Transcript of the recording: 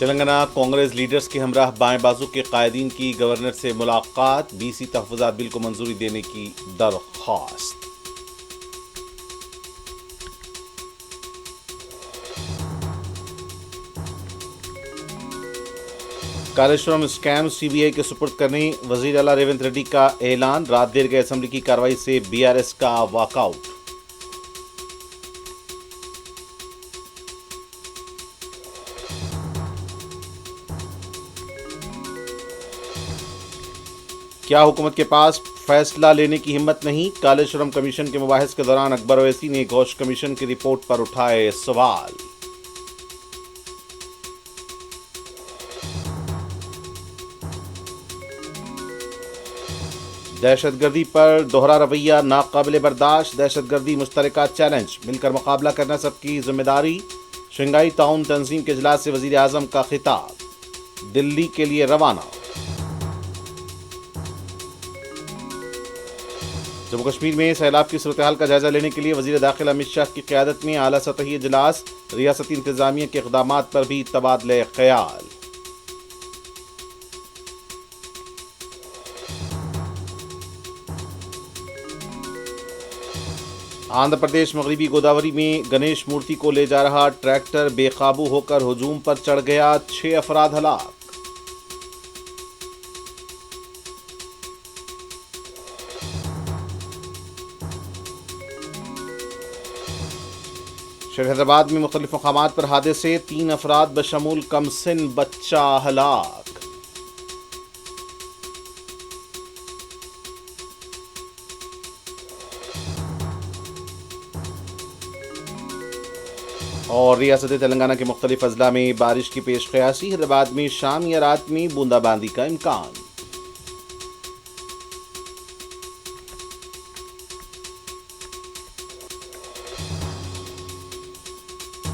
Telangana Congress leaders کے ہمراہ بائیں بازو کے قائدین کی گورنر سے ملاقات، BC تحفظات بل کو منظوری دینے کی درخواست۔ کالیشورم اسکیم CBI کے سپرد کرنے وزیر اعلیٰ ریونت ریڈی کا اعلان، رات دیر گئے اسمبلی کی کارروائی سے BRS کا واک آؤٹ۔ کیا حکومت کے پاس فیصلہ لینے کی ہمت نہیں؟ کالیشورم کمیشن کے مباحث کے دوران اکبر اویسی نے گھوش کمیشن کی رپورٹ پر اٹھائے سوال۔ دہشت گردی پر دوہرا رویہ ناقابل برداشت، دہشت گردی مشترکہ چیلنج، مل کر مقابلہ کرنا سب کی ذمہ داری۔ شنگھائی تعاون تنظیم کے اجلاس سے وزیر اعظم کا خطاب، دلی کے لیے روانہ۔ جموں کشمیر میں سیلاب کی صورتحال کا جائزہ لینے کے لیے وزیر داخلہ امت شاہ کی قیادت میں اعلیٰ سطحی اجلاس، ریاستی انتظامیہ کے اقدامات پر بھی تبادلہ خیال۔ آندھرا پردیش مغربی گوداوری میں گنیش مورتی کو لے جا رہا ٹریکٹر بے قابو ہو کر ہجوم پر چڑھ گیا، 6 افراد ہلاک۔ شہر حیدرآباد میں مختلف مقامات پر حادثے، 3 افراد بشمول کم سن بچہ ہلاک۔ اور ریاست تلنگانہ کے مختلف اضلاع میں بارش کی پیش قیاسی، حیدرآباد میں شام یا رات میں بوندا باندی کا امکان۔